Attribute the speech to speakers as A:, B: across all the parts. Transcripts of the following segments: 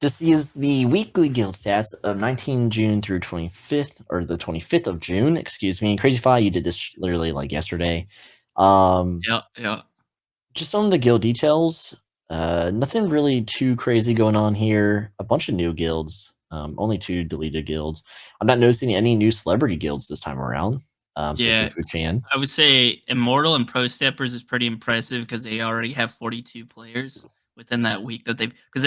A: This is the weekly guild stats of 19 June through 25th, or the 25th of June, excuse me. Crazy Fi, you did this literally like yesterday.
B: Yeah.
A: Just some of the guild details. Nothing really too crazy going on here. A bunch of new guilds. Only 2 deleted guilds. I'm not noticing any new celebrity guilds this time around. So
B: Yeah.
A: Fufu-chan.
B: I would say Immortal and Pro Steppers is pretty impressive because they already have 42 players within that week that because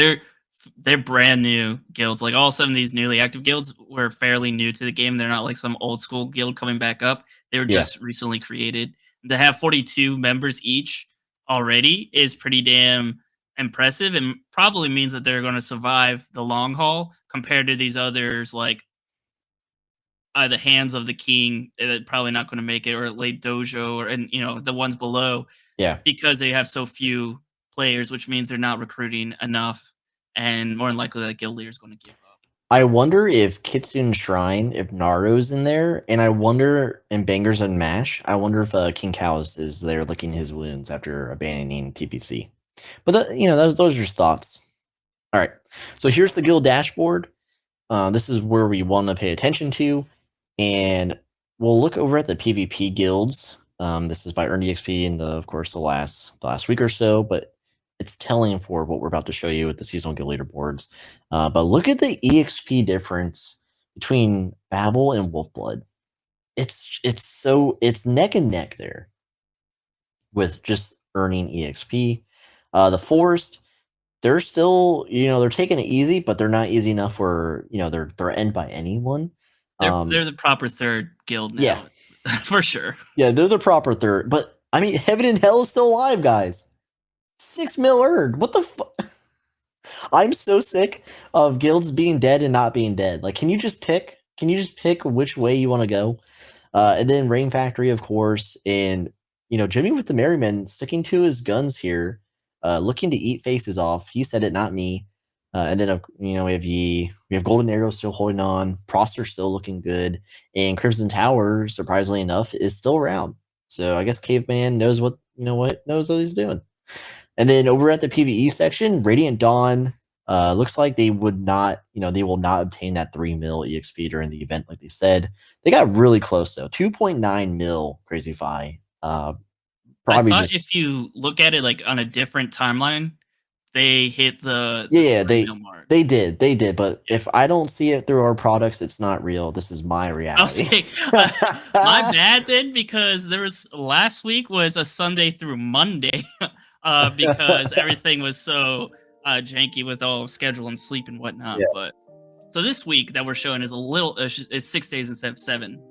B: they're brand new guilds. Like all some of these newly active guilds were fairly new to the game. They're not like some old school guild coming back up. They were
A: Yeah.
B: just recently created. To have 42 members each already is pretty damn impressive and probably means that they're going to survive the long haul compared to these others like the Hands of the King, probably not going to make it, or late Dojo, or and the ones below,
A: Yeah.
B: because they have so few players, which means they're not recruiting enough, and more than likely that guild leader is going to give up.
A: I wonder if Kitsune Shrine, if Naruto's in there, and I wonder in Bangers and Mash, I wonder if King Chaos is there licking his wounds after abandoning TPC. But those are just thoughts. All right, so here's the guild dashboard. This is where we want to pay attention to, and we'll look over at the PvP guilds. This is by Earn EXP in of course the last week or so, but it's telling for what we're about to show you with the seasonal guild leaderboards. But look at the EXP difference between Babel and Wolfblood. It's neck and neck there with just earning EXP. The Forest, they're still, they're taking it easy, but they're not easy enough where, they're end by anyone.
B: They're the proper third guild now.
A: Yeah.
B: For sure.
A: Yeah, they're the proper third. But, I mean, Heaven and Hell is still alive, guys. 6 mil earned. What the fuck? I'm so sick of guilds being dead and not being dead. Like, can you just pick? Can you just pick which way you want to go? And then Rain Factory, of course, and Jimmy with the Merryman sticking to his guns here, looking to eat faces off. He said it, not me. And then we have Golden Arrow still holding on, Proster still looking good, and Crimson Tower, surprisingly enough, is still around. So I guess Caveman knows what he's doing. And then over at the PvE section, Radiant Dawn looks like they would not, they will not obtain that 3 mil EXP during the event, like they said. They got really close though, 2.9 mil. Crazy Fi.
B: I thought if you look at it like on a different timeline, they hit the mark.
A: They did. But if I don't see it through our products, it's not real. This is my reality.
B: I'll say, my bad then, because there was last week was a Sunday through Monday. Because everything was so janky with all schedule and sleep and whatnot. Yeah. But so this week that we're showing is is 6 days instead of 7.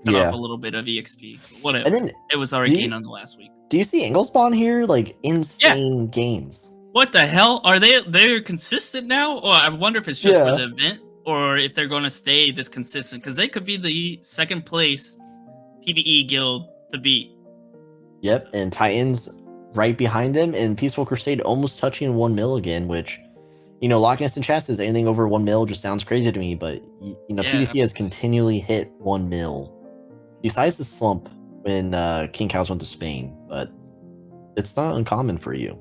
B: Cut off a little bit of EXP. Whatever. And then it was already gained on the last week.
A: Do you see Angle Spawn here? Like insane gains.
B: What the hell? Are they're consistent now? Or I wonder if it's just for the event or if they're going to stay this consistent, because they could be the second place PvE guild to beat.
A: Yep, and Titans right behind them, and Peaceful Crusade almost touching 1 mil again, which, Loch Ness and Chest is anything over 1 mil just sounds crazy to me, but, PvC has continually hit 1 mil. Besides the slump when King Cows went to Spain, but it's not uncommon for you.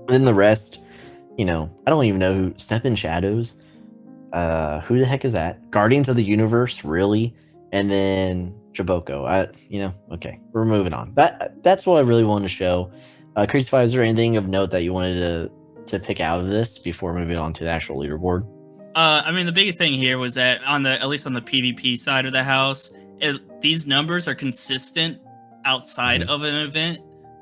A: And then the rest, I don't even know who. Step in Shadows. Who the heck is that? Guardians of the Universe, really? And then Jaboko. Okay, we're moving on. That's what I really wanted to show. Crazy Fi, is there anything of note that you wanted to pick out of this before moving on to the actual leaderboard?
B: I mean, the biggest thing here was that at least on the PvP side of the house, these numbers are consistent outside of an event.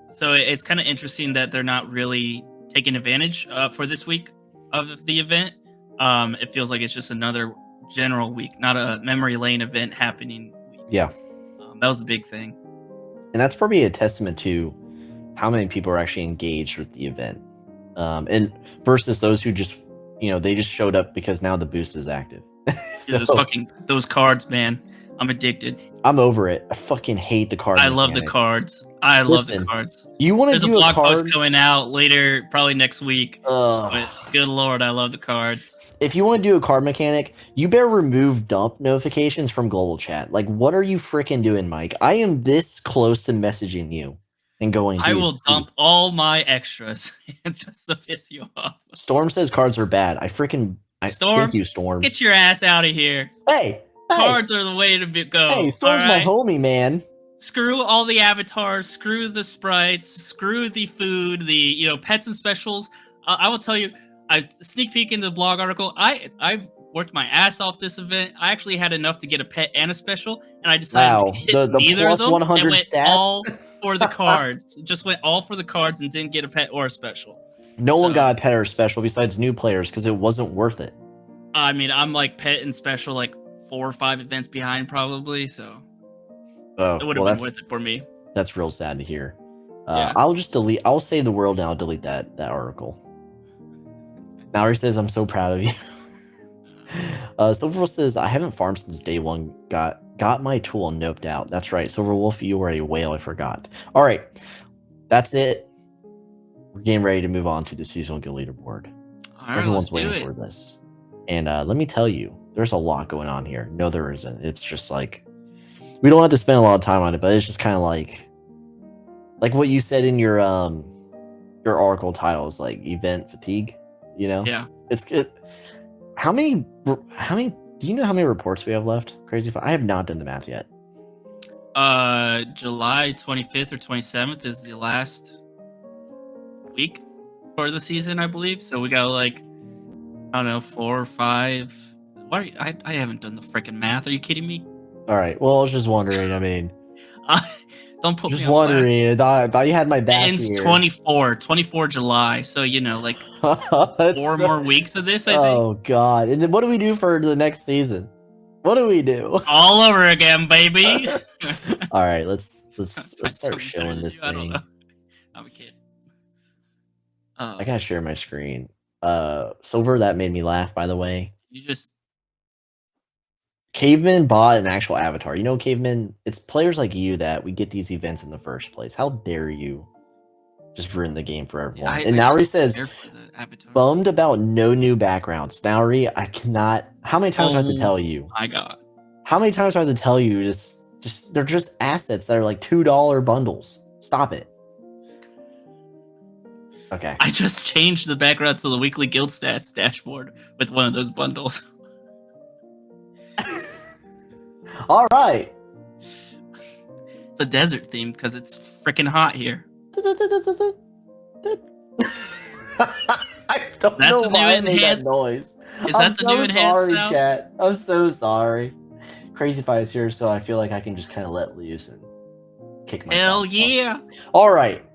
B: So it's kind of interesting that they're not really taking advantage for this week of the event. It feels like it's just another general week, not a memory lane event happening week.
A: Yeah.
B: That was a big thing.
A: And that's probably a testament to how many people are actually engaged with the event. And versus those who just, they just showed up because now the boost is active.
B: So, those cards, man. I'm addicted.
A: I'm over it. I fucking hate the cards.
B: I love the cards. Love the cards.
A: You want to do
B: a blog post coming out later, probably next week. But good lord, I love the cards.
A: If you want to do a card mechanic, you better remove dump notifications from global chat. Like, what are you freaking doing, Mike? I am this close to messaging you. and going,
B: I
A: dude,
B: will dump
A: please.
B: all my extras just to piss you off.
A: Storm says cards are bad. I
B: Storm,
A: thank you, Storm.
B: get your ass out of here.
A: Hey,
B: Cards are the way to go.
A: hey, Storm's
B: all
A: my
B: right?
A: homie, man.
B: Screw all the avatars, screw the sprites, screw the food, the pets and specials. I will tell you, I sneak peek into the blog article. I've worked my ass off this event. I actually had enough to get a pet and a special, and I decided
A: Wow,
B: to hit
A: the
B: neither of
A: plus
B: them
A: 100
B: and went
A: stats.
B: all for the cards. Just went all for the cards and didn't get a pet or a special.
A: No one got a pet or a special besides new players because it wasn't worth it.
B: I mean, I'm like pet and special like 4 or 5 events behind probably, so it would have been worth it for me.
A: That's real sad to hear.
B: Yeah.
A: I'll save the world and I'll delete that article. Nauri says, I'm so proud of you. Silverwolf says, I haven't farmed since day one. Got my tool and noped out. That's right. Silverwolf, you were a whale. I forgot. All right. That's it. We're getting ready to move on to the Seasonal Guild Leaderboard.
B: All right,
A: Everyone's waiting for this. And let me tell you, there's a lot going on here. No, there isn't. It's just like, we don't have to spend a lot of time on it, but it's just kind of like what you said in your article title is like event fatigue,
B: Yeah.
A: It's good. How many do you know how many reports we have left? Crazy. I have not done the math yet.
B: July 25th or 27th is the last week for the season, I believe. So we got like, I don't know, 4 or 5. I haven't done the freaking math. Are you kidding me?
A: All right. Well, I was just wondering. I mean,
B: don't put
A: just
B: me on
A: wondering. I thought you had my back.
B: It ends 24 July. So like 4 more weeks of this. I think.
A: Oh God! And then what do we do for the next season? What do we do?
B: All over again, baby.
A: All right, let's start showing this thing.
B: I don't know. I'm a kid.
A: I gotta share my screen. Silver, that made me laugh. By the way, Caveman bought an actual avatar. Caveman, it's players like you that we get these events in the first place. How dare you just ruin the game for everyone? And Nauri says, bummed about no new backgrounds. Nauri, I cannot. How many times do I have to tell you?
B: My God.
A: How many times do I have to tell you? Just they're just assets that are like $2 bundles. Stop it. Okay.
B: I just changed the background to the weekly guild stats dashboard with one of those bundles.
A: All right.
B: It's a desert theme because it's freaking hot here.
A: I don't know why I made that noise.
B: Is that the new enhanced sound?
A: Chat. I'm so sorry. Crazy Fi is here, so I feel like I can just kind of let loose and kick myself.
B: Hell yeah!
A: All right.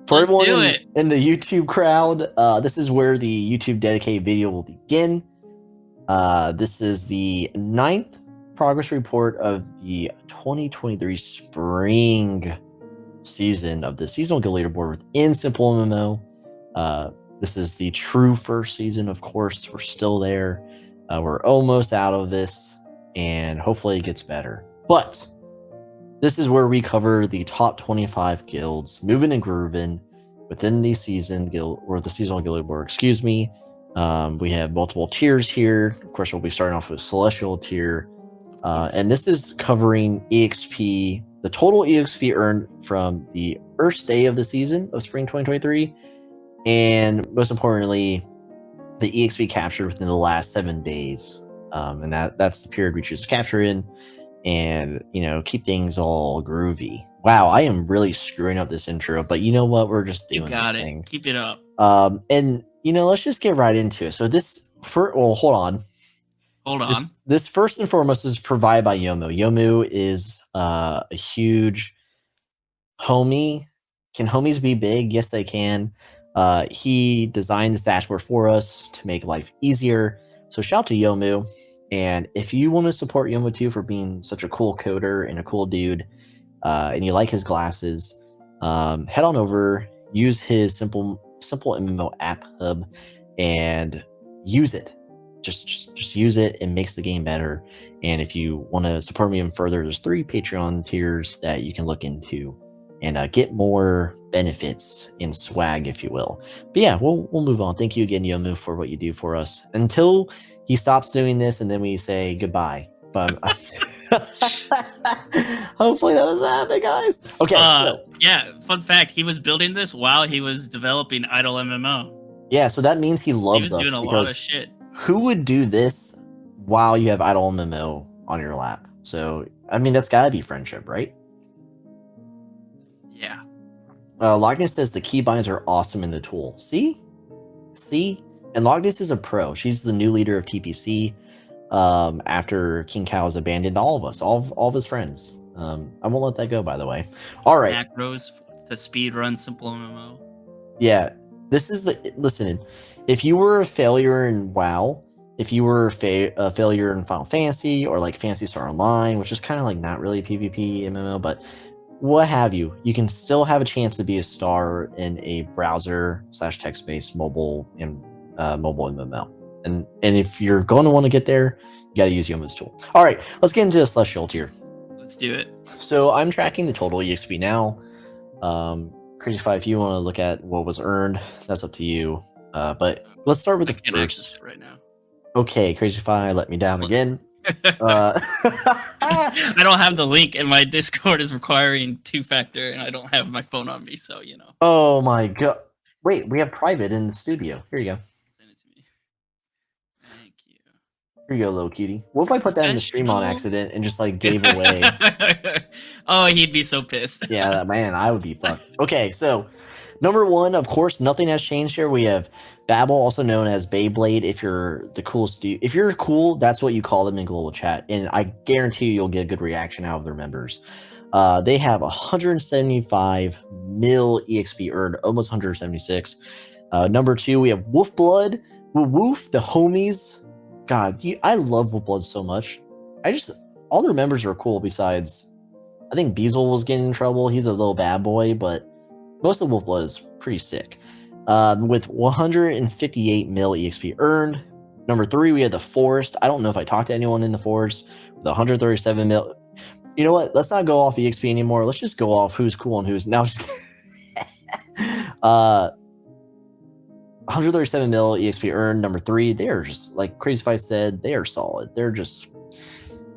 A: For
B: Let's
A: everyone
B: do it.
A: in the YouTube crowd, this is where the YouTube dedicated video will begin. This is the 9th progress report of the 2023 spring season of the Seasonal Guild Leaderboard within SimpleMMO. This is the true first season, of course. We're still there. We're almost out of this, and hopefully it gets better. But this is where we cover the top 25 guilds, moving and grooving within the season guild, or the Seasonal Guild Leaderboard, excuse me. We have multiple tiers here. Of course, we'll be starting off with Celestial tier. And this is covering EXP, the total EXP earned from the first day of the season of spring 2023. And most importantly, the EXP captured within the last 7 days. And that's the period we choose to capture in and, keep things all groovy. Wow, I am really screwing up this intro, but you know what? We're just doing this thing.
B: Keep it up.
A: And, let's just get right into it. So hold on. This first and foremost is provided by Yomu. Yomu is a huge homie. Can homies be big? Yes, they can. He designed this dashboard for us to make life easier. So shout out to Yomu. And if you want to support Yomu too for being such a cool coder and a cool dude, and you like his glasses, head on over, use his SimpleMMO App Hub, and use it. Just use it. It makes the game better. And if you want to support me even further, there's 3 Patreon tiers that you can look into and get more benefits in swag, if you will. But yeah, we'll move on. Thank you again, Yomu, for what you do for us until he stops doing this, and then we say goodbye. But Hopefully that doesn't happen, guys. Okay, so
B: yeah, fun fact, he was building this while he was developing Idle MMO.
A: yeah, so that means he
B: He
A: loves
B: was
A: us
B: doing a lot of
A: because
B: shit.
A: who would do this while you have Idle MMO on your lap? So I mean, that's got to be friendship, right?
B: Yeah.
A: Logness says the keybinds are awesome in the tool. See? And Logness is a pro. She's the new leader of TPC. After King Cow has abandoned all of us, all of his friends. I won't let that go, by the way. All right.
B: Macros to speed run SimpleMMO.
A: Yeah, this is the listen. If you were a failure in WoW, if you were a failure in Final Fantasy or like Fantasy Star Online, which is kind of like not really PvP MMO, but what have you, you can still have a chance to be a star in a browser/text-based mobile and mobile MMO. And if you're going to want to get there, you got to use Yomo's tool. All right, let's get into the Celestial tier.
B: Let's do it.
A: So I'm tracking the total EXP now. Crazy Fi, if you want to look at what was earned, that's up to you. But let's start with
B: I
A: the
B: can't
A: first.
B: access it right now.
A: Okay, Crazy Fi, let me down again.
B: I don't have the link, and my Discord is requiring 2-factor, and I don't have my phone on me, so you know.
A: Oh my god! Wait, we have private in the studio. Here you go.
B: Send it to me. Thank you.
A: Here you go, little cutie. What if I put that in the stream on accident and just like gave away?
B: Oh, he'd be so pissed.
A: Yeah, man, I would be fucked. Okay, so number one, of course, nothing has changed here. We have Babel, also known as Beyblade. If you're the coolest dude, if you're cool, that's what you call them in global chat, and I guarantee you'll get a good reaction out of their members. They have 175 mil EXP earned, almost 176. Number two, we have Wolfblood, Woof, the homies. God, I love Wolfblood so much. All their members are cool. Besides, I think Beazle was getting in trouble. He's a little bad boy, but most of Wolfblood is pretty sick. With 158 mil EXP earned. Number three, we had the Forest. I don't know if I talked to anyone in the Forest. With 137 mil. You know what? Let's not go off EXP anymore. Let's just go off who's cool and who's now. 137 mil EXP earned. Number three, they are just like Crazy Fi said, they are solid. They're just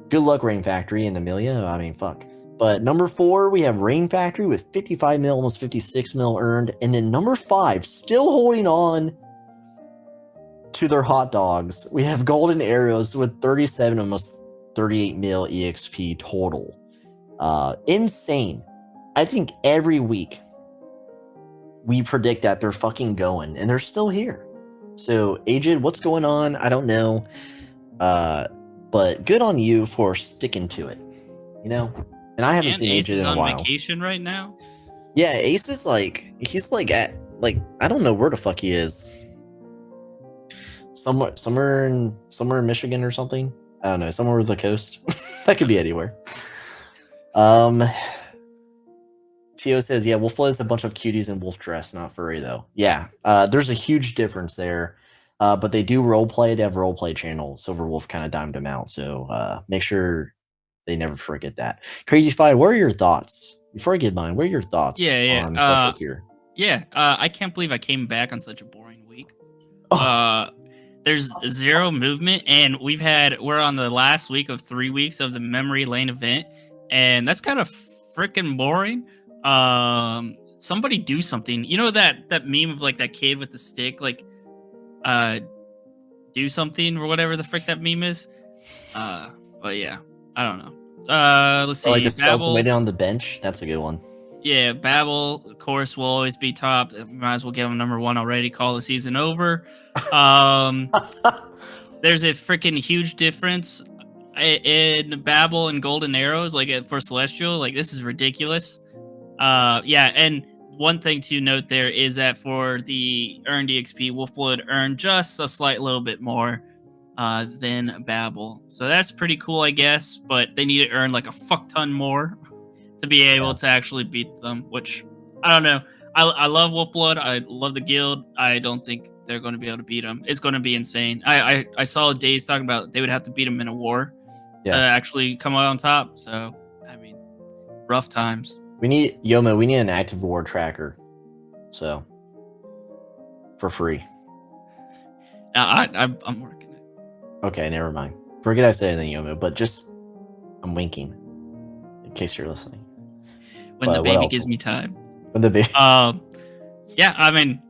A: good luck, Rain Factory and Amelia. I mean, fuck. But number four, we have Rain Factory with 55 mil, almost 56 mil earned. And then number five, still holding on to their hot dogs, we have Golden Arrows with 37, almost 38 mil EXP total. Insane. I think every week we predict that they're fucking going, and they're still here. So, Aged, what's going on? I don't know. But good on you for sticking to it. You know? And I haven't seen
B: Ace
A: Aged
B: is
A: in a
B: on
A: while.
B: vacation right now.
A: Yeah, Ace is he's at I don't know where the fuck he is. Somewhere in Michigan or something. I don't know, somewhere with the coast. That could be anywhere. Tio says, yeah, Wolfblood is a bunch of cuties in wolf dress, not furry though. Yeah, there's a huge difference there. But they do roleplay. They have a roleplay channel. Silver Wolf kind of dimed them out, so make sure they never forget that. Crazy Fi, what are your thoughts? Before I get mine, what are your thoughts on Celestial tier?
B: Yeah, I can't believe I came back on such a boring week. There's zero movement, and we're on the last week of 3 weeks of the Memory Lane event, and that's kind of freaking boring. Somebody do something. You know that meme of like that kid with the stick, like do something or whatever the frick that meme is. But yeah, I don't know. Let's see.
A: Like the skeleton waiting on the bench. That's a good one.
B: Yeah, Babel, of course, will always be top. Might as well give him number one already. Call the season over. There's a freaking huge difference in Babel and Golden Arrows, like for Celestial. Like, this is ridiculous. Yeah, and one thing to note there is that for the earned EXP, Wolfblood earned just a slight little bit more than Babel. So that's pretty cool, I guess. But they need to earn like a fuck ton more to be able to actually beat them, which I don't know. I love Wolfblood. I love the guild. I don't think they're going to be able to beat them. It's going to be insane. I saw Days talking about they would have to beat them in a war to actually come out on top. So, I mean, rough times.
A: We need an active war tracker. So, for free.
B: I'm working it.
A: Okay, never mind. Forget I said anything, Yomo, but just I'm winking, in case you're listening.
B: When the baby gives me time.
A: When the baby.
B: Yeah, I mean,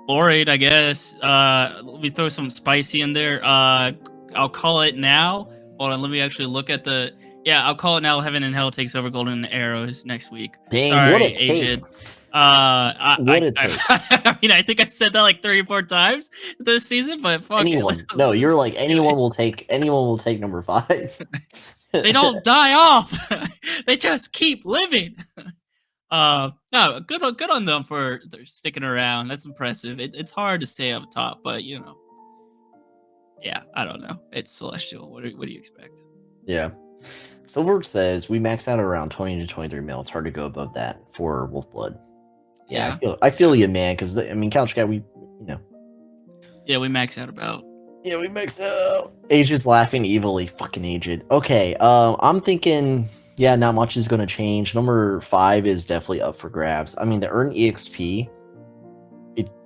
B: Florid, I guess. Let me throw some spicy in there. I'll call it now. Hold on, let me actually look at the. Yeah, I'll call it now. Heaven and Hell takes over Golden Arrows next week.
A: Dang,
B: Sorry,
A: what a take.
B: Aged.
A: What a take.
B: I mean, I think I've said that like 3 or 4 times this season, but fuck
A: anyone.
B: it.
A: No, you're like anyone will take number 5.
B: They don't die off. They just keep living. No, good on them for sticking around. That's impressive. It's hard to stay up top, but you know, yeah, I don't know. It's Celestial. What do you expect?
A: Yeah. Silverberg says we max out around 20 to 23 mil. It's hard to go above that for Wolfblood. Yeah. I feel you, man. Because I mean, Couch Guy,
B: Yeah, we max out about.
A: Yeah, we max out. Aged's laughing evilly. Fucking Aged. Okay. I'm thinking. Yeah, not much is going to change. Number 5 is definitely up for grabs. I mean, the earn EXP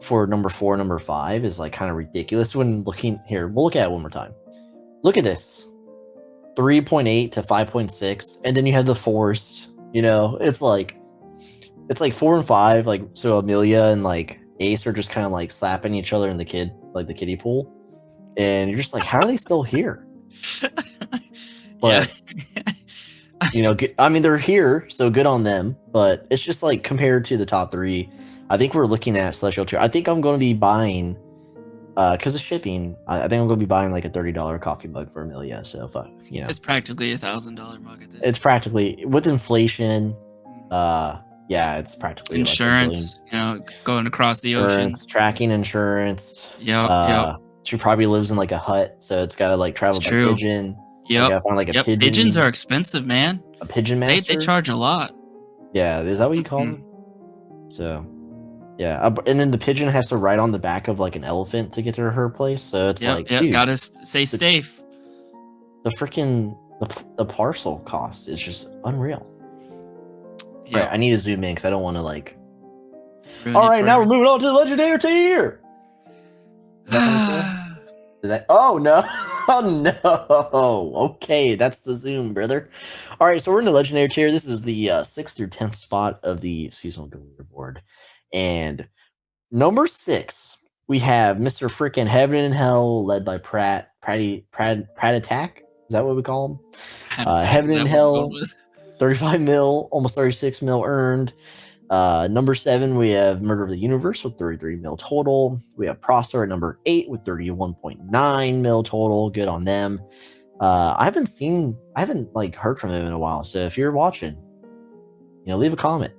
A: for number 4, number 5 is like kind of ridiculous. When looking here, we'll look at it one more time. Look at this. 3.8 to 5.6, and then you have the forced. You know, it's like 4 and 5, like so Amelia and like Ace are just kind of like slapping each other in the kiddie pool, and you're just like, how are they still here? But you know, I mean, they're here, so good on them. But it's just like compared to the top 3, I think we're looking at Celestial Tier. I think I'm going to be buying. Because of shipping, I think I'm going to be buying like a $30 coffee mug for Amelia. So if you know,
B: it's practically $1,000 mug at this.
A: It's practically with inflation. Yeah, it's practically
B: insurance. Like, you know, going across the ocean,
A: tracking insurance.
B: Yep.
A: She probably lives in like a hut, so it's got to like travel by pigeon.
B: Yep.
A: Gotta find like a pigeon.
B: Pigeons are expensive, man.
A: A pigeon master.
B: They charge a lot.
A: Yeah, is that what you call them? So. Yeah, and then the pigeon has to ride on the back of like an elephant to get to her place. So it's dude,
B: gotta stay safe.
A: The freaking the parcel cost is just unreal.
B: Yeah,
A: right, I need to zoom in because I don't want to like. All right, now we're moving on to the legendary tier. Did that? Oh no! Oh no! Okay, that's the zoom, brother. All right, so we're in the legendary tier. This is the 6th through 10th spot of the Seasonal Guild Leaderboard. And number 6, we have Mr. Frickin' Heaven and Hell, led by Pratt Attack. Is that what we call him? Heaven and Hell, 35 mil, almost 36 mil earned. Number 7, we have Murder of the Universe with 33 mil total. We have Prosser at number 8 with 31.9 mil total. Good on them. I haven't like heard from them in a while. So if you're watching, you know, leave a comment.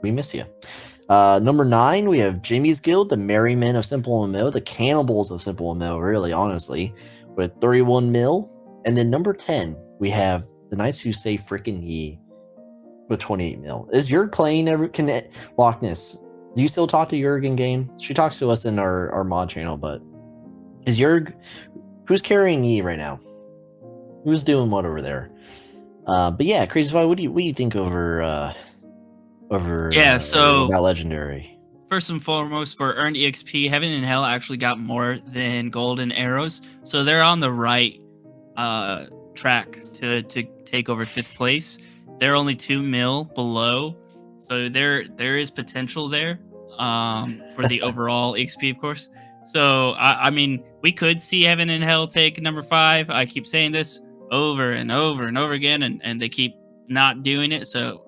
A: We miss you. Number 9, we have Jimmy's Guild, the Merry Men of SimpleMMO, the Cannibals of SimpleMMO, really, honestly, with 31 mil. And then number 10, we have the Knights Who Say Frickin' Ye with 28 mil. Is Jurg playing Loch-Ness? Do you still talk to Jurg in game? She talks to us in our mod channel, but is Jurg, who's carrying Ye right now? Who's doing what over there? But yeah, Crazy Fi, what do you think over
B: so
A: that legendary?
B: First and foremost, for earned EXP, Heaven and Hell actually got more than Golden Arrows, so they're on the right track to take over 5th place. They're only 2 mil below, so there is potential there for the overall EXP, of course. So I mean, we could see Heaven and Hell take number 5. I keep saying this over and over and over again, and they keep not doing it. So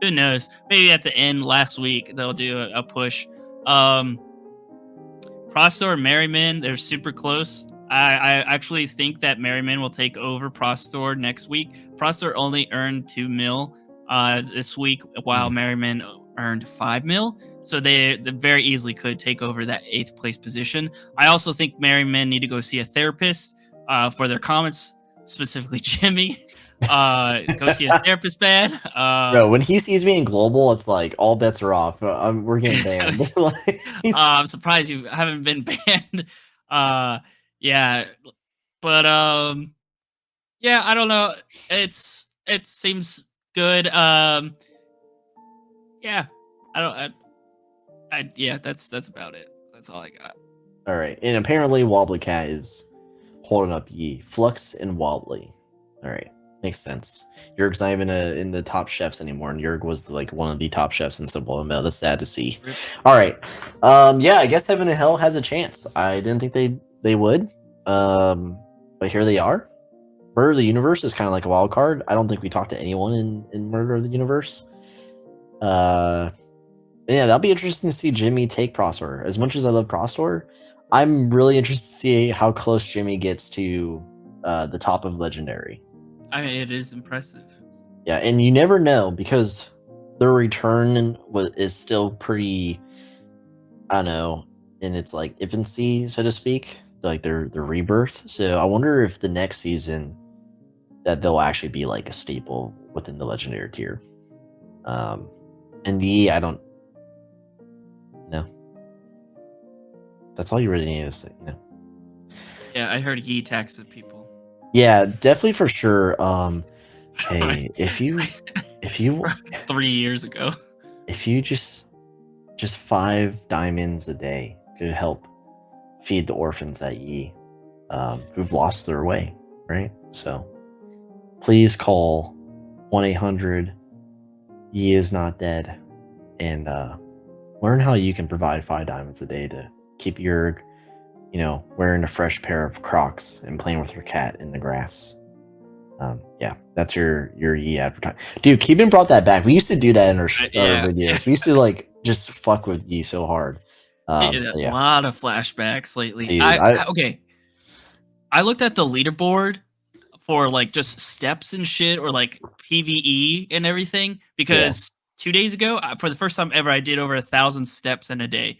B: who knows? Maybe at the end last week they'll do a push. Prostor and Merryman, they're super close. I actually think that Merryman will take over Prostor next week. Prostor only earned 2 mil this week, while Merryman earned 5 mil. So they very easily could take over that 8th place position. I also think Merryman need to go see a therapist for their comments, specifically Jimmy. Go see a therapist, man.
A: Bro, when he sees me in global, it's like all bets are off. We're getting banned.
B: I'm surprised you haven't been banned. Yeah, but yeah, I don't know. It seems good. Yeah, yeah, that's about it. That's all I got.
A: All right, and apparently Wobbly Cat is holding up Yi, Flux and Wobbly. All right, makes sense. Jurg's not even in the top chefs anymore, and Jurg was like one of the top chefs in SimpleMMO. That's sad to see.
B: Rip.
A: All right, yeah, I guess Heaven and Hell has a chance. I didn't think they would, but here they are. Murder of the Universe is kind of like a wild card. I don't think we talked to anyone in Murder of the Universe. Yeah, that'll be interesting to see Jimmy take Prostor. As much as I love Prostor, I'm really interested to see how close Jimmy gets to the top of Legendary.
B: It is impressive.
A: Yeah, and you never know because their return is still pretty, I don't know, in its like infancy, so to speak, like their rebirth. So I wonder if the next season that they'll actually be like a staple within the Legendary tier. And I don't know. That's all you really need to say, you know.
B: Yeah, I heard he taxed people.
A: Yeah, definitely for sure. Hey, if you
B: 3 years ago,
A: if you just 5 diamonds a day could help feed the orphans at Yi, who've lost their way, right? So please call 1-800 Yi is not dead and learn how you can provide 5 diamonds a day to keep your, you know, wearing a fresh pair of Crocs and playing with your cat in the grass. Yeah, that's your Yi advertising. Dude, Keeban brought that back. We used to do that in our videos. We used to like just fuck with Yi so hard.
B: A lot of flashbacks lately.
A: Dude,
B: okay. I looked at the leaderboard for like just steps and shit or like PvE and everything because 2 days ago, for the first time ever, I did over 1,000 steps in a day,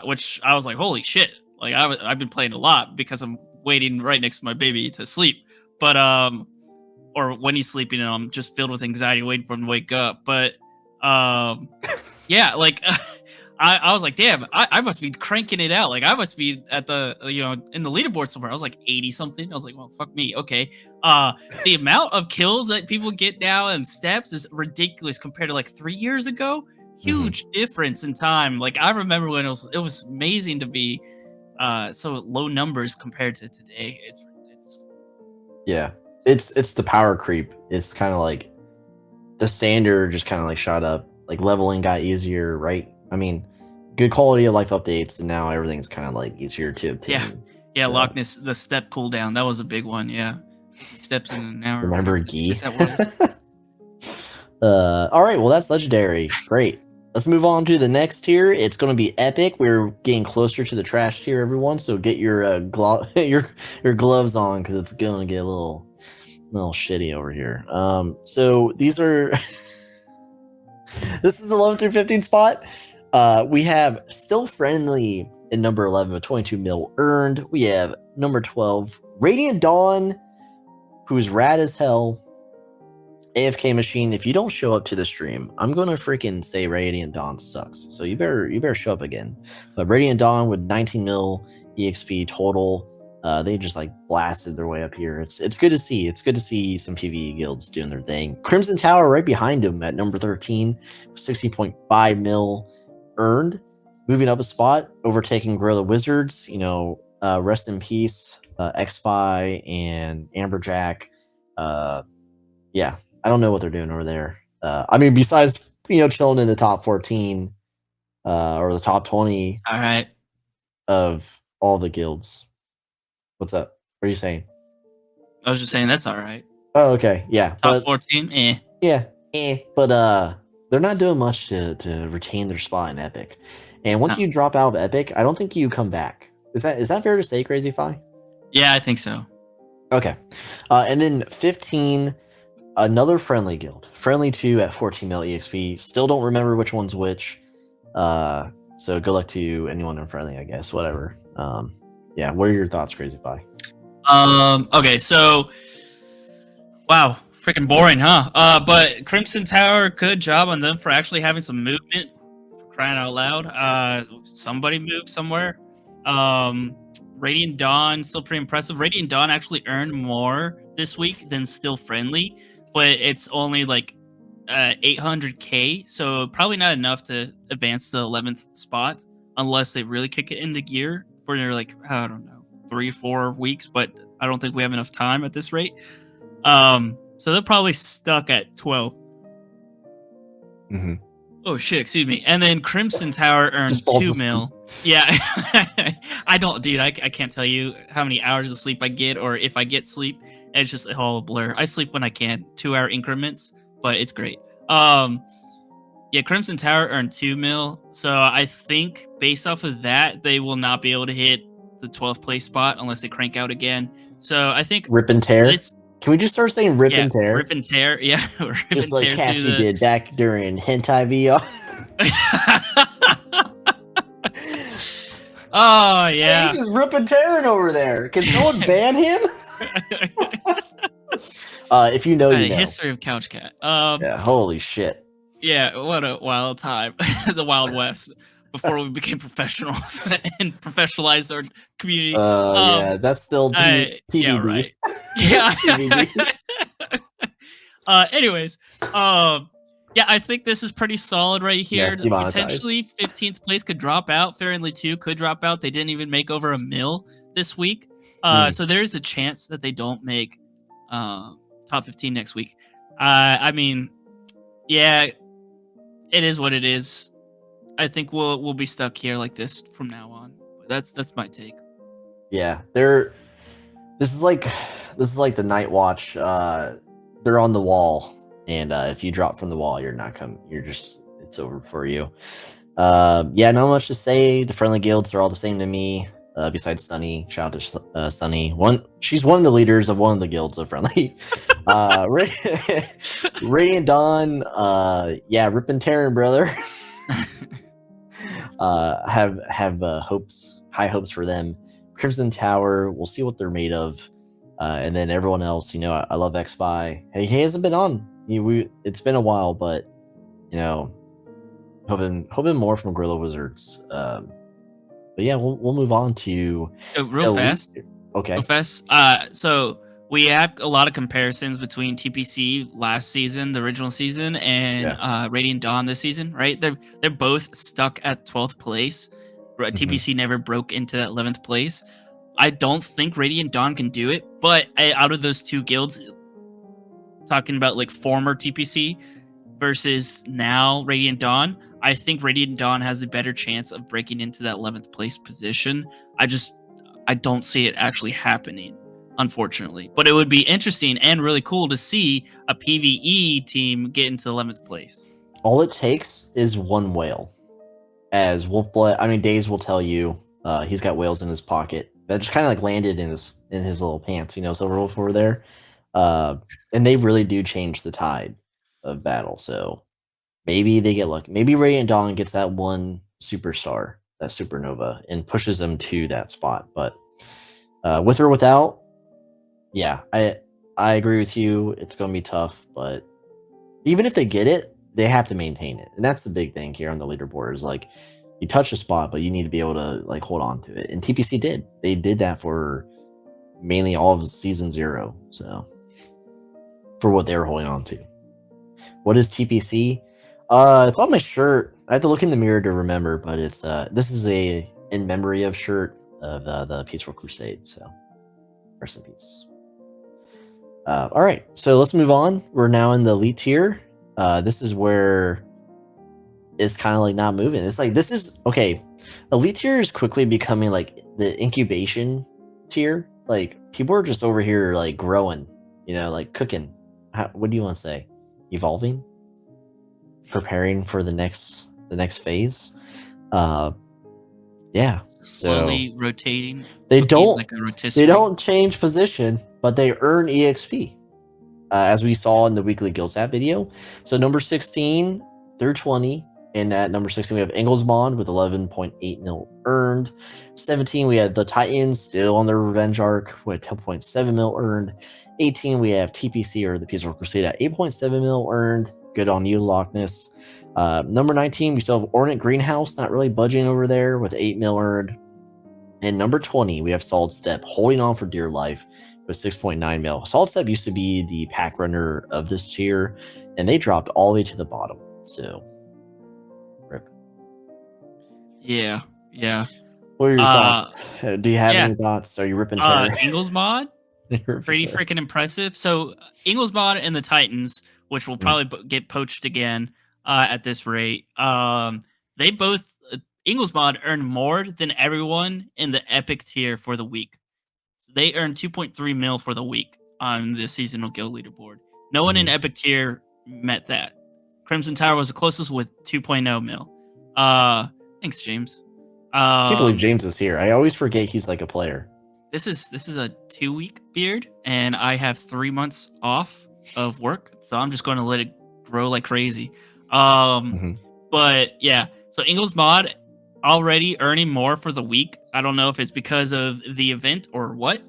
B: which I was like, holy shit. Like I've been playing a lot because I'm waiting right next to my baby to sleep. But or when he's sleeping and I'm just filled with anxiety waiting for him to wake up. But yeah, like I was like, damn, I must be cranking it out. Like I must be at the in the leaderboard somewhere. I was like 80 something. I was like, well, fuck me. Okay. The amount of kills that people get now and steps is ridiculous compared to like 3 years ago. Huge difference in time. Like I remember when it was amazing to be so low numbers compared to today.
A: It's the power creep. It's kind of like the standard just kind of like shot up. Like leveling got easier, right? I mean, good quality of life updates, and now everything's kind of like easier to obtain.
B: Yeah, so. Loch Ness, the step cooldown, that was a big one. Yeah, steps in an hour.
A: Remember Gee? That was. All right, well that's legendary. Great. Let's move on to the next tier. It's going to be epic. We're getting closer to the trash tier, everyone. So get your your gloves on because it's going to get a little shitty over here. So these are. This is the 11 through 15 spot. We have Still Friendly in number 11 with 22 mil earned. We have number 12, Radiant Dawn, who's rad as hell. AFK Machine, if you don't show up to the stream, I'm gonna freaking say Radiant Dawn sucks. So you better show up again. But Radiant Dawn with 19 mil EXP total. They just like blasted their way up here. It's good to see. It's good to see some PvE guilds doing their thing. Crimson Tower right behind him at number 13, 60.5 mil earned. Moving up a spot, overtaking Gorilla Wizards. You know, rest in peace, X-Spy and Amberjack. Yeah, I don't know what they're doing over there. I mean, besides chilling in the top 14 or the top 20.
B: All right.
A: Of all the guilds. What's up? What are you saying?
B: I was just saying that's all right.
A: Oh, okay. Yeah.
B: Top 14?
A: Yeah. But they're not doing much to retain their spot in Epic. And once you drop out of Epic, I don't think you come back. Is that fair to say, Crazy Fi?
B: Yeah, I think so.
A: Okay. And then 15, another friendly guild. Friendly 2 at 14 mil EXP. Still don't remember which one's which. So good luck to anyone in friendly, I guess. Whatever. Yeah, what are your thoughts, Crazy Fi?
B: Okay, so wow, freaking boring, huh? But Crimson Tower, good job on them for actually having some movement. For crying out loud. Somebody moved somewhere. Radiant Dawn, still pretty impressive. Radiant Dawn actually earned more this week than Still Friendly, but it's only like 800k, so probably not enough to advance to the 11th spot unless they really kick it into gear for like, I don't know, 3-4 weeks, but I don't think we have enough time at this rate. So they're probably stuck at 12.
A: Mm-hmm.
B: Oh shit, excuse me. And then Crimson Tower earned
A: Just falls
B: 2
A: asleep.
B: mil. Yeah. I don't, dude, I can't tell you how many hours of sleep I get or if I get sleep. It's just a whole blur. I sleep when I can, 2-hour increments, but it's great. Yeah, Crimson Tower earned 2 mil. So I think based off of that, they will not be able to hit the 12th place spot unless they crank out again. So I think
A: Rip and tear.
B: this,
A: Can we just start saying rip
B: yeah,
A: and tear?
B: rip and tear. Yeah, rip
A: Just
B: and
A: like
B: tear
A: Catsy
B: through the...
A: did back during Hentai VR.
B: Oh
A: Hey,
B: yeah.
A: he's just rip and tearing over there. Can someone ban him? If you know, you know.
B: History of Couch Cat.
A: Yeah, holy shit.
B: Yeah, what a wild time. The Wild West before we became professionals and professionalized our community.
A: Yeah, that's still TBD.
B: Yeah, right. Yeah.
A: TBD.
B: Anyways, yeah, I think this is pretty solid right here.
A: Yeah, demonetized.
B: Potentially 15th place could drop out. Fair and Lee 2 could drop out. They didn't even make over 1 mil this week. So there's a chance that they don't make top 15 next week. I mean, yeah, it is what it is. I think we'll be stuck here like this from now on. That's my take.
A: Yeah, this is like the Night Watch. They're on the wall, and if you drop from the wall, you're not coming. It's over for you. Yeah, not much to say. The friendly guilds are all the same to me. Besides Sunny, shout out to Sunny. She's one of the leaders of one of the guilds of friendly. Radiant Dawn. Yeah, rip and tearing, brother. Have high hopes for them. Crimson Tower, we'll see what they're made of. And then everyone else, I love XSpy. Hey, he hasn't been on. It's been a while, but hoping more from Gorilla Wizards. But yeah, we'll move on to
B: real fast.
A: Okay.
B: Real fast. So we have a lot of comparisons between TPC last season, the original season, and Radiant Dawn this season, right? They're both stuck at 12th place. TPC never broke into that 11th place. I don't think Radiant Dawn can do it, but out of those two guilds, talking about like former TPC versus now Radiant Dawn, I think Radiant Dawn has a better chance of breaking into that 11th place position. I don't see it actually happening, unfortunately. But it would be interesting and really cool to see a PvE team get into 11th place.
A: All it takes is one whale. As Daze will tell you, he's got whales in his pocket that just kind of like landed in his little pants, Silverwolf over there. And they really do change the tide of battle. So maybe they get lucky. Maybe Radiant Dawn gets that one superstar, that supernova, and pushes them to that spot. But with or without, yeah, I agree with you. It's going to be tough, but even if they get it, they have to maintain it. And that's the big thing here on the leaderboard is like you touch a spot, but you need to be able to like hold on to it. And TPC did. They did that for mainly all of season 0. So for what they were holding on to. What is TPC? It's on my shirt. I have to look in the mirror to remember, but it's this is a in memory of shirt of the Peaceful Crusade. So rest in peace. All right, so let's move on. We're now in the elite tier. This is where it's kind of like not moving. It's like this is okay. Elite tier is quickly becoming like the incubation tier. Like people are just over here like growing, like cooking. What do you want to say? Evolving, preparing for the next phase. Yeah,
B: slowly rotating.
A: They don't change position, but they earn EXP. As we saw in the weekly guild stat video. So number 16 through 20. And at number 16, we have Engelsbond with 11.8 mil earned. 17, we have the Titans still on their revenge arc with 10.7 mil earned. 18, we have TPC or the Peaceful Crusade at 8.7 mil earned. Good on you, Loch Ness. Number 19, we still have Ornate Greenhouse, not really budging over there with 8 mil earned. And number 20, we have Solid Step holding on for dear life with 6.9 mil. Solid Step used to be the pack runner of this tier, and they dropped all the way to the bottom. So, rip.
B: Yeah.
A: What are your thoughts? Do you have any thoughts? Are you ripping?
B: Ingles mod? pretty freaking impressive. So Inglesmod and the Titans, which will probably get poached again at this rate, they both Inglesmod earned more than everyone in the Epic tier for the week. So they earned 2.3 mil for the week on the Seasonal Guild Leaderboard. No one in Epic tier met that. Crimson Tower was the closest with 2.0 mil. Thanks, James.
A: I can't believe James is here. I always forget he's like a player.
B: This is a 2-week beard, and I have 3 months off of work, so I'm just going to let it grow like crazy. But yeah, so Inglesmod already earning more for the week. I don't know if it's because of the event or what.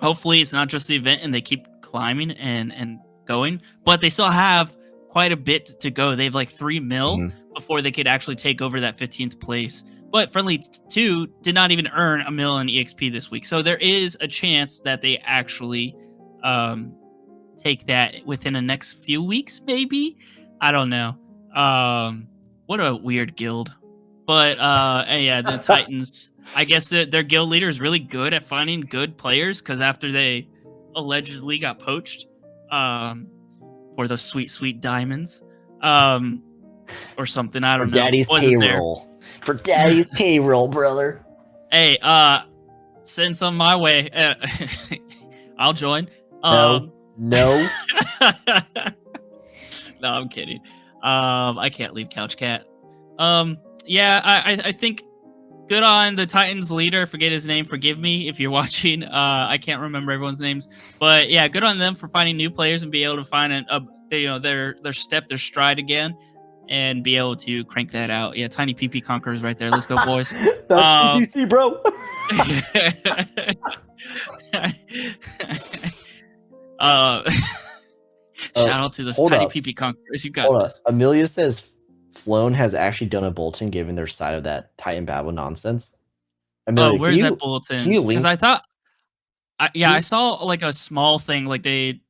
B: Hopefully it's not just the event and they keep climbing and going, but they still have quite a bit to go. They have like 3 mil before they could actually take over that 15th place. But Friendly 2 did not even earn a mil in EXP this week. So there is a chance that they actually take that within the next few weeks, maybe. I don't know. What a weird guild. But yeah, the Titans, I guess their guild leader is really good at finding good players, because after they allegedly got poached for those sweet, sweet diamonds or something. I don't know.
A: Daddy's payroll. For daddy's payroll, brother.
B: Hey, send some my way. I'll join.
A: No. No,
B: I'm kidding. I can't leave Couch Cat. Yeah, I think good on the Titans leader. Forget his name. Forgive me if you're watching. I can't remember everyone's names, but yeah, good on them for finding new players and be able to find their step, their stride again, and be able to crank that out. Yeah, Tiny PP Conquerors right there. Let's go, boys.
A: That's CBC, bro.
B: Shout out to those Tiny PP Conquerors. You got this.
A: Amelia says Flown has actually done a bulletin given their side of that Titan Battle nonsense. Amelia,
B: where's that bulletin?
A: Can you link?
B: Because I thought, I saw like a small thing, like they,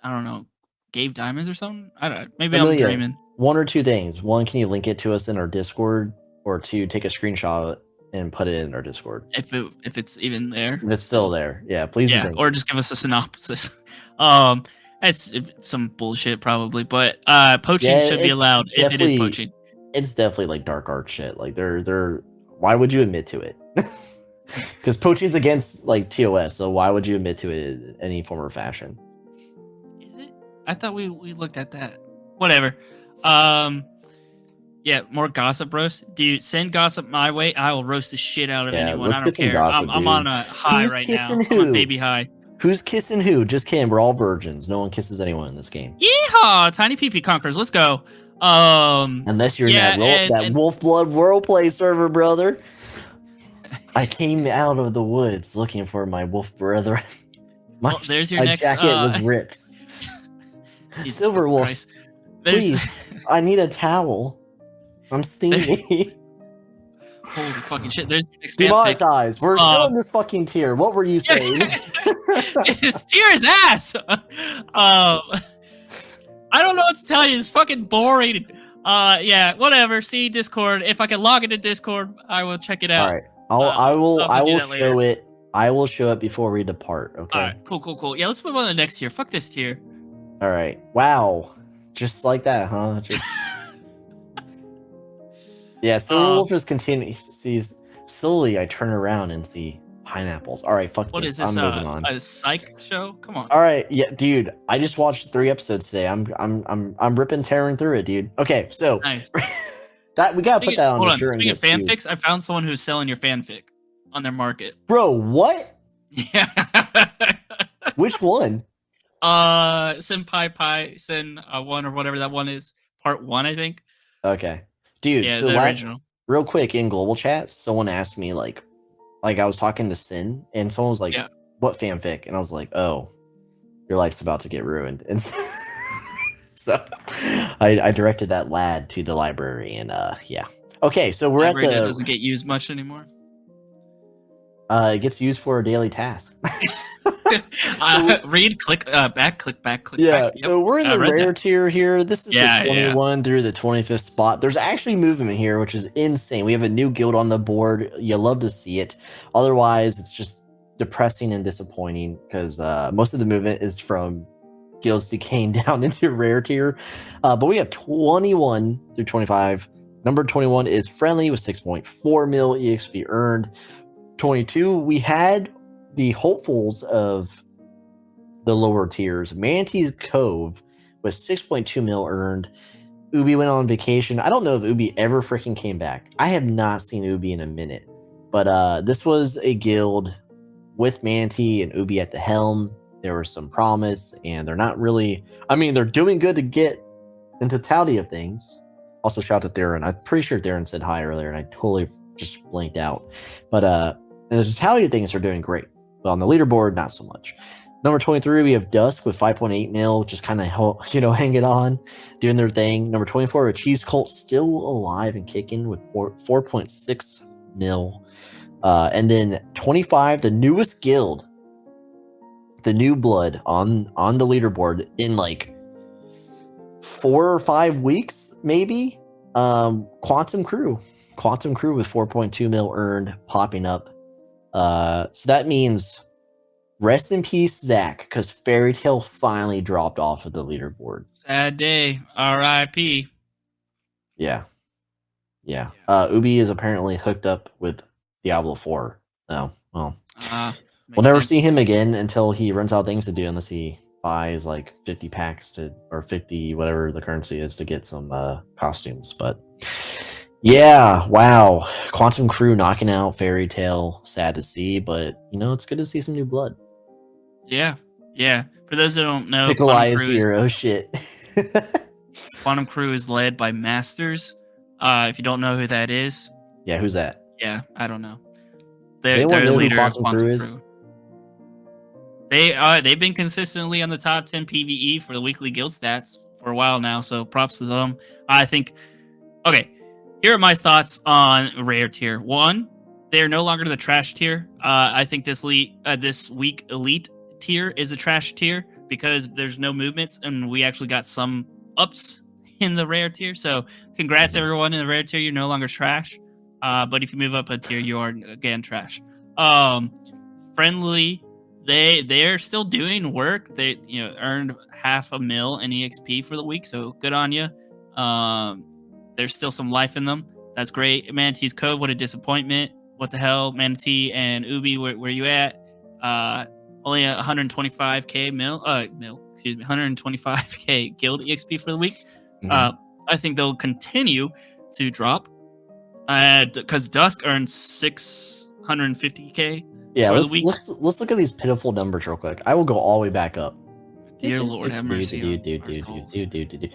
B: I don't know, gave diamonds or something. I don't know. Maybe
A: Amelia,
B: I'm dreaming.
A: One or two things. One, can you link it to us in our Discord? Or two, take a screenshot and put it in our Discord.
B: If it's even there.
A: If it's still there. Yeah, please.
B: Yeah, or just give us a synopsis. That's some bullshit probably, but poaching should be allowed if it is poaching.
A: It's definitely like dark art shit. Like they're why would you admit to it? Because poaching's against like TOS, so why would you admit to it in any form or fashion?
B: Is it? I thought we looked at that. Whatever. Yeah, more gossip roast. Dude, send gossip my way. I will roast the shit out of anyone. I don't care.
A: Gossip,
B: I'm on a high right now. I'm on baby high.
A: Who's kissing who? Just kidding. We're all virgins. No one kisses anyone in this game.
B: Yeehaw! Tiny PP Conquerors. Let's go.
A: Unless you're in that Wolf Blood Roleplay server, brother. I came out of the woods looking for my wolf brother.
B: There's your next
A: jacket was ripped. Silver Wolf, please, I need a towel. I'm steamy.
B: Holy fucking shit! There's your next
A: demonetized. We're still in this fucking tier. What were you saying?
B: This tier is ass. I don't know what to tell you. It's fucking boring. Yeah, whatever. See Discord. If I can log into Discord, I will check it out.
A: All right. I will show it. I will show it before we depart. Okay.
B: All right. Cool. Yeah, let's move on to the next tier. Fuck this tier.
A: All right. Wow. Just like that, huh? Just. Yeah. So Wolf just sees slowly. I turn around and see pineapples. All right. Fuck.
B: What
A: this.
B: Is this?
A: I'm moving on.
B: A psych show? Come on.
A: All right. Yeah, dude. I just watched 3 episodes today. I'm ripping, tearing through it, dude. Okay. So.
B: Nice.
A: That we gotta put that on the shirt.
B: Speaking of fanfics, I found someone who's selling your fanfic on their market.
A: Bro, what?
B: Yeah.
A: Which one?
B: Senpai Paisen 1 or whatever that one is. Part 1, I think.
A: Okay. Dude,
B: yeah,
A: so
B: the original.
A: Real quick in global chat, someone asked me like I was talking to Sin and someone was like, what fanfic? And I was like, oh, your life's about to get ruined. And so I directed that lad to the library and yeah. Okay, so we're
B: library
A: at the
B: that doesn't get used much anymore.
A: It gets used for a daily task.
B: Read, click back, click back, click
A: yeah,
B: back.
A: Yep. So we're in the rare tier here. This is the 21 through the 25th spot. There's actually movement here, which is insane. We have a new guild on the board. You love to see it. Otherwise, it's just depressing and disappointing because most of the movement is from guilds decaying down into rare tier. But we have 21 through 25. Number 21 is Friendly with 6.4 mil EXP earned. 22, we had the hopefuls of the lower tiers. Manatee's Cove with 6.2 mil earned. Ubi went on vacation. I don't know if Ubi ever freaking came back. I have not seen Ubi in a minute. But this was a guild with Manatee and Ubi at the helm. There was some promise, and they're not really... I mean, they're doing good to get in totality of things. Also, shout out to Theron. I'm pretty sure Theron said hi earlier, and I totally just blanked out. But in the totality of things, they're doing great. But on the leaderboard, not so much. Number 23, we have Dusk with 5.8 mil, just kind of, hanging on, doing their thing. Number 24, a Cheese Cult, still alive and kicking with 4.6 mil. And then 25, the newest guild, the new blood on the leaderboard in like 4 or 5 weeks, maybe. Quantum Crew with 4.2 mil earned, popping up. So that means rest in peace, Zach, because Fairy Tail finally dropped off of the leaderboard.
B: Sad day. R.I.P.
A: Yeah. Ubi is apparently hooked up with Diablo 4. Oh, well. We'll never see him again until he runs out of things to do, unless he buys like 50 packs or 50 whatever the currency is to get some costumes. But yeah, wow. Quantum Crew knocking out Fairy Tail. Sad to see, but it's good to see some new blood.
B: Yeah. For those who don't know,
A: Pickle Eye is here. Oh shit.
B: Quantum Crew is led by Masters. If you don't know who that is.
A: Yeah, who's that?
B: Yeah, I don't know.
A: They're the leader of Quantum Crew is?
B: They've been consistently on the top 10 PvE for the weekly guild stats for a while now, so props to them. I think... Okay, here are my thoughts on rare tier. 1, they're no longer the trash tier. I think this week elite tier is a trash tier because there's no movements, and we actually got some ups in the rare tier. So congrats everyone in the rare tier. You're no longer trash. But if you move up a tier, you are again trash. Friendly, they're still doing work. They earned 0.5 mil in EXP for the week, so good on you. There's still some life in them. That's great. Manatee's Cove, what a disappointment. What the hell, Manatee and Ubi, where you at? Only 125k 125k guild EXP for the week. I think they'll continue to drop. Because Dusk earned 650k.
A: Yeah, let's look at these pitiful numbers real quick. I will go all the way back up.
B: Dear Lord, have mercy.
A: Dude. Look at this.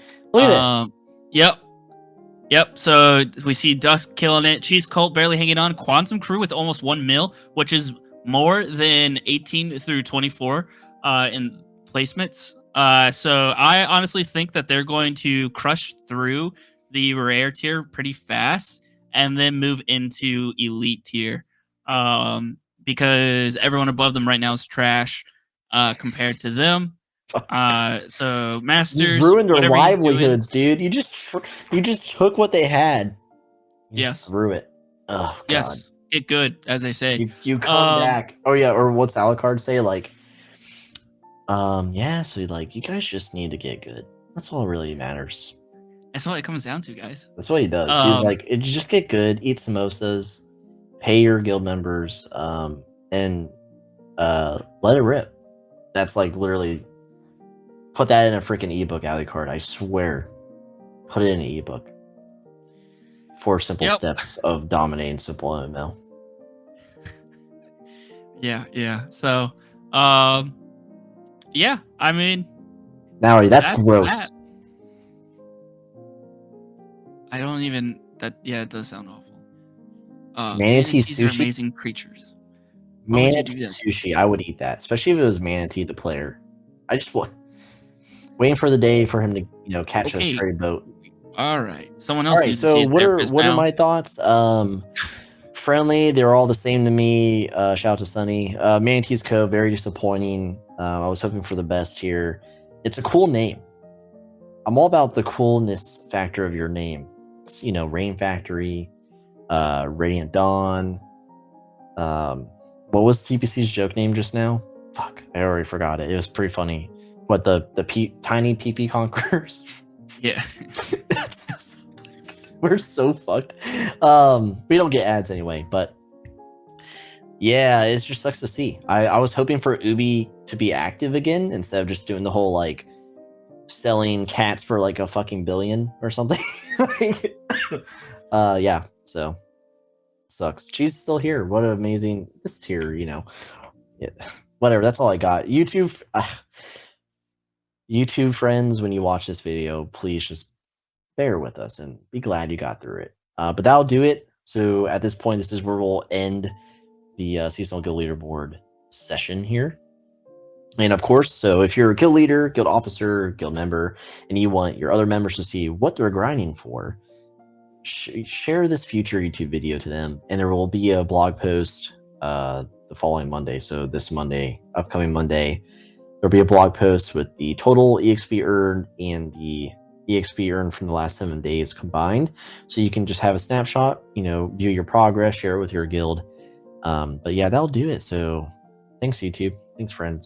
B: Yep. So we see Dusk killing it. Cheese Cult barely hanging on. Quantum Crew with almost 1 mil, which is more than 18 through 24 in placements. So I honestly think that they're going to crush through the rare tier pretty fast and then move into elite tier, because everyone above them right now is trash compared to them. So Masters,
A: you ruined their livelihoods, dude. You just took what they had.
B: Yes,
A: threw it. Oh God.
B: Yes, get good, as they say.
A: You come back. Oh yeah, or what's Alucard say? Like, yeah. So like, you guys just need to get good. That's all really matters.
B: That's what it comes down to, guys.
A: That's what he does. He's like, just get good, eat samosas, pay your guild members, and let it rip. That's like literally put that in a freaking ebook, Alucard. I swear, put it in an ebook. 4 simple steps of dominating SimpleMMO.
B: Yeah. So, yeah. I mean,
A: now that's gross.
B: That. I don't even. It does sound awful.
A: Manatee
B: Manatees
A: sushi,
B: are amazing creatures.
A: Manatee sushi, I would eat that, especially if it was Manatee the player. I just waiting for the day for him to catch a stray boat.
B: All right, someone else.
A: All right, so what are my thoughts? Friendly, they're all the same to me. Shout out to Sunny. Manatee's Cove, very disappointing. I was hoping for the best here. It's a cool name. I'm all about the coolness factor of your name. It's, Rain Factory, Radiant Dawn, What was TPC's joke name just now? Fuck, I already forgot it. It was pretty funny. What the tiny PP conquerors?
B: Yeah.
A: We're so fucked. We don't get ads anyway, but yeah, it just sucks to see. I was hoping for Ubi to be active again instead of just doing the whole like selling cats for like a fucking billion or something. Yeah, so sucks. She's still here. What an amazing this tier, you know. Yeah, whatever, that's all I got. YouTube friends, when you watch this video, please just bear with us and be glad you got through it. But that'll do it. So at this point, this is where we'll end the Seasonal Guild Leaderboard session here. And of course, so if you're a guild leader, guild officer, guild member, and you want your other members to see what they're grinding for, share this future YouTube video to them, and there will be a blog post the following Monday. So this Monday, upcoming Monday, there'll be a blog post with the total EXP earned and the EXP earned from the last 7 days combined. So you can just have a snapshot, you know, view your progress, share it with your guild. But yeah, that'll do it. So thanks, YouTube. Thanks, friends.